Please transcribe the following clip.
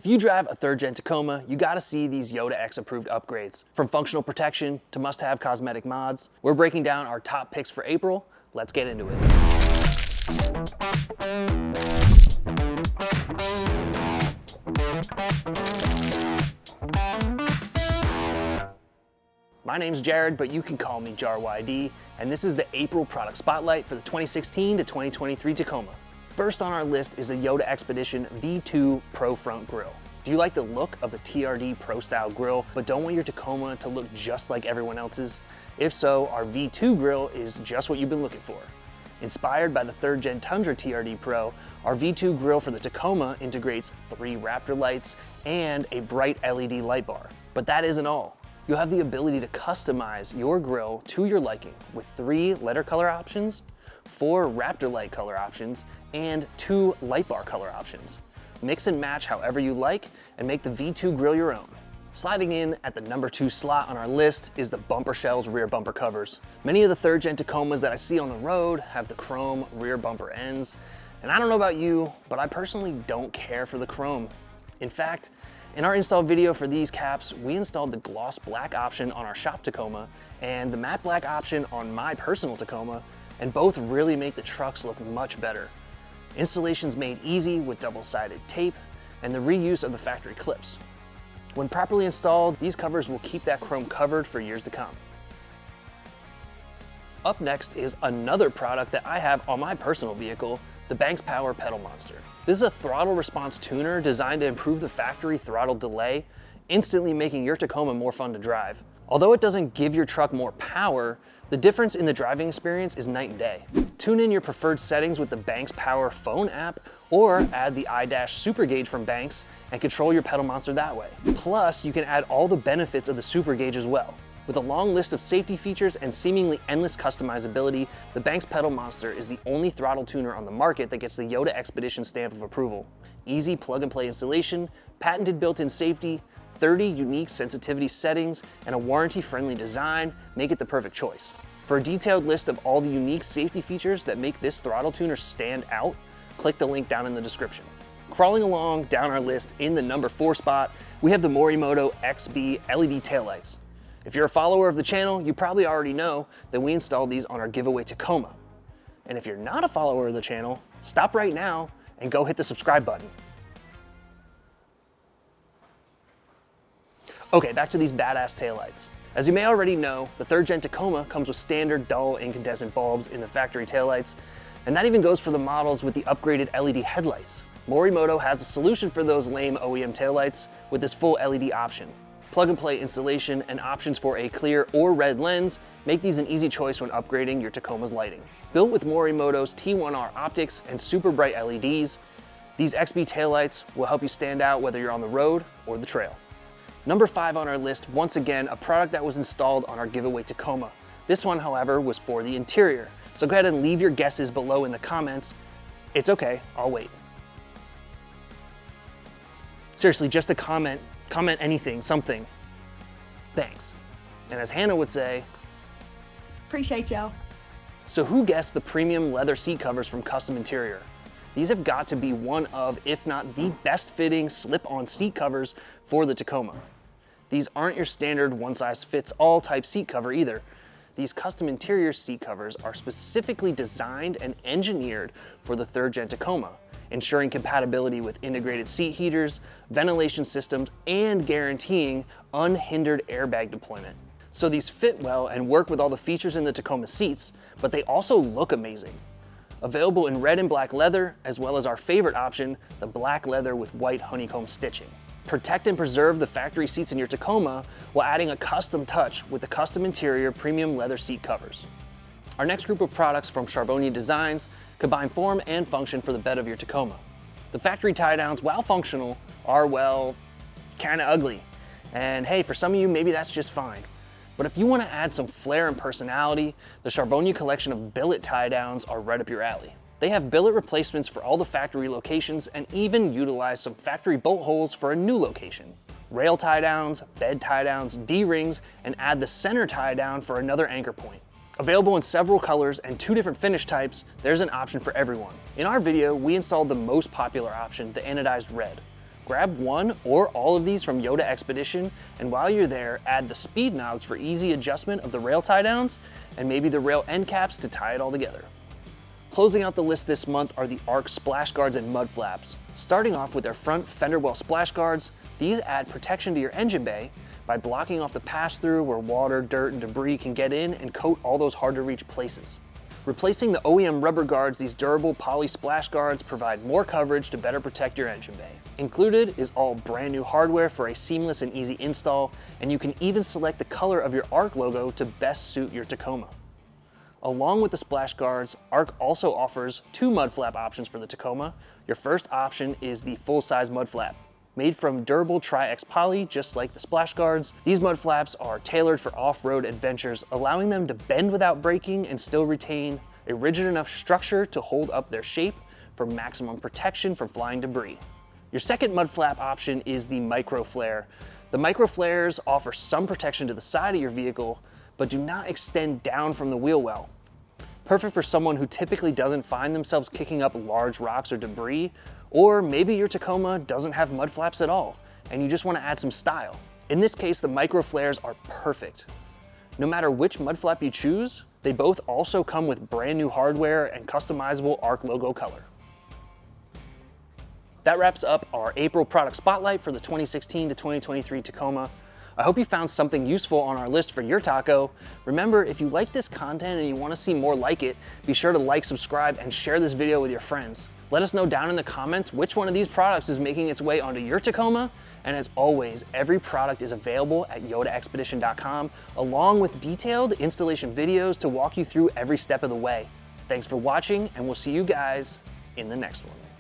If you drive a 3rd gen Tacoma, you gotta see these Yota X approved upgrades. From functional protection to must-have cosmetic mods, we're breaking down our top picks for April. Let's get into it. My name's Jared, but you can call me JarYD, and this is the April product spotlight for the 2016 to 2023 Tacoma. First on our list is the Yota Xpedition V2 Pro Front Grille. Do you like the look of the TRD Pro style grille, but don't want your Tacoma to look just like everyone else's? If so, our V2 grille is just what you've been looking for. Inspired by the 3rd gen Tundra TRD Pro, our V2 grille for the Tacoma integrates 3 Raptor lights and a bright LED light bar. But that isn't all. You'll have the ability to customize your grille to your liking with 3 letter color options, 4 Raptor light color options, and 2 light bar color options. Mix and match however you like and make the V2 grille your own. Sliding in at the number 2 slot on our list is the Bumper Shells rear bumper covers. Many of the 3rd gen Tacomas that I see on the road have the chrome rear bumper ends. And I don't know about you, but I personally don't care for the chrome. In fact, in our install video for these caps, we installed the gloss black option on our shop Tacoma and the matte black option on my personal Tacoma, and both really make the trucks look much better. Installation's made easy with double-sided tape and the reuse of the factory clips. When properly installed, these covers will keep that chrome covered for years to come. Up next is another product that I have on my personal vehicle, the Banks Power Pedal Monster. This is a throttle response tuner designed to improve the factory throttle delay, instantly making your Tacoma more fun to drive. Although it doesn't give your truck more power, the difference in the driving experience is night and day. Tune in your preferred settings with the Banks Power phone app, or add the iDash Super Gauge from Banks and control your pedal monster that way. Plus, you can add all the benefits of the Super Gauge as well. With a long list of safety features and seemingly endless customizability, the Banks Pedal Monster is the only throttle tuner on the market that gets the Yota Xpedition stamp of approval. Easy plug-and-play installation, patented built-in safety, 30 unique sensitivity settings, and a warranty-friendly design make it the perfect choice. For a detailed list of all the unique safety features that make this throttle tuner stand out, click the link down in the description. Crawling along down our list in the number 4 spot, we have the Morimoto XB LED taillights. If you're a follower of the channel, you probably already know that we installed these on our giveaway Tacoma. And if you're not a follower of the channel, stop right now and go hit the subscribe button. Okay, back to these badass taillights. As you may already know, the 3rd gen Tacoma comes with standard dull incandescent bulbs in the factory taillights, and that even goes for the models with the upgraded LED headlights. Morimoto has a solution for those lame OEM taillights with this full LED option. Plug-and-play installation and options for a clear or red lens make these an easy choice when upgrading your Tacoma's lighting. Built with Morimoto's T1R optics and super bright LEDs, these XB taillights will help you stand out whether you're on the road or the trail. Number 5 on our list, once again, a product that was installed on our giveaway Tacoma. This one, however, was for the interior. So go ahead and leave your guesses below in the comments. It's okay, I'll wait. Seriously, just a comment anything, something. Thanks. And as Hannah would say, appreciate y'all. So who guessed the premium leather seat covers from Custom Interior? These have got to be one of, if not the best fitting slip-on seat covers for the Tacoma. These aren't your standard one-size-fits-all type seat cover either. These Custom Interior seat covers are specifically designed and engineered for the 3rd gen Tacoma, ensuring compatibility with integrated seat heaters, ventilation systems, and guaranteeing unhindered airbag deployment. So these fit well and work with all the features in the Tacoma seats, but they also look amazing. Available in red and black leather, as well as our favorite option, the black leather with white honeycomb stitching. Protect and preserve the factory seats in your Tacoma while adding a custom touch with the Custom Interior premium leather seat covers. Our next group of products from Charvonia Designs combine form and function for the bed of your Tacoma. The factory tie downs, while functional, are, well, kinda ugly. And hey, for some of you, maybe that's just fine. But if you want to add some flair and personality, the Charvonia collection of billet tie downs are right up your alley. They have billet replacements for all the factory locations and even utilize some factory bolt holes for a new location. Rail tie downs, bed tie downs, D-rings, and add the center tie down for another anchor point. Available in several colors and 2 different finish types, there's an option for everyone. In our video, we installed the most popular option, the anodized red. Grab one or all of these from Yota Xpedition, and while you're there, add the speed knobs for easy adjustment of the rail tie downs, and maybe the rail end caps to tie it all together. Closing out the list this month are the ARC splash guards and mud flaps. Starting off with their front fender well splash guards, these add protection to your engine bay by blocking off the pass-through where water, dirt, and debris can get in and coat all those hard-to-reach places. Replacing the OEM rubber guards, these durable poly splash guards provide more coverage to better protect your engine bay. Included is all brand new hardware for a seamless and easy install, and you can even select the color of your ARC logo to best suit your Tacoma. Along with the splash guards, ARC also offers 2 mud flap options for the Tacoma. Your first option is the full-size mud flap. Made from durable Tri-X poly, just like the splash guards, these mud flaps are tailored for off-road adventures, allowing them to bend without breaking and still retain a rigid enough structure to hold up their shape for maximum protection from flying debris. Your second mud flap option is the micro flare. The micro flares offer some protection to the side of your vehicle, but do not extend down from the wheel well. Perfect for someone who typically doesn't find themselves kicking up large rocks or debris, or maybe your Tacoma doesn't have mud flaps at all, and you just want to add some style. In this case, the micro flares are perfect. No matter which mud flap you choose, they both also come with brand new hardware and customizable ARC logo color. That wraps up our April product spotlight for the 2016 to 2023 Tacoma. I hope you found something useful on our list for your taco. Remember, if you like this content and you want to see more like it, be sure to like, subscribe, and share this video with your friends. Let us know down in the comments which one of these products is making its way onto your Tacoma. And as always, every product is available at yotaexpedition.com, along with detailed installation videos to walk you through every step of the way. Thanks for watching, and we'll see you guys in the next one.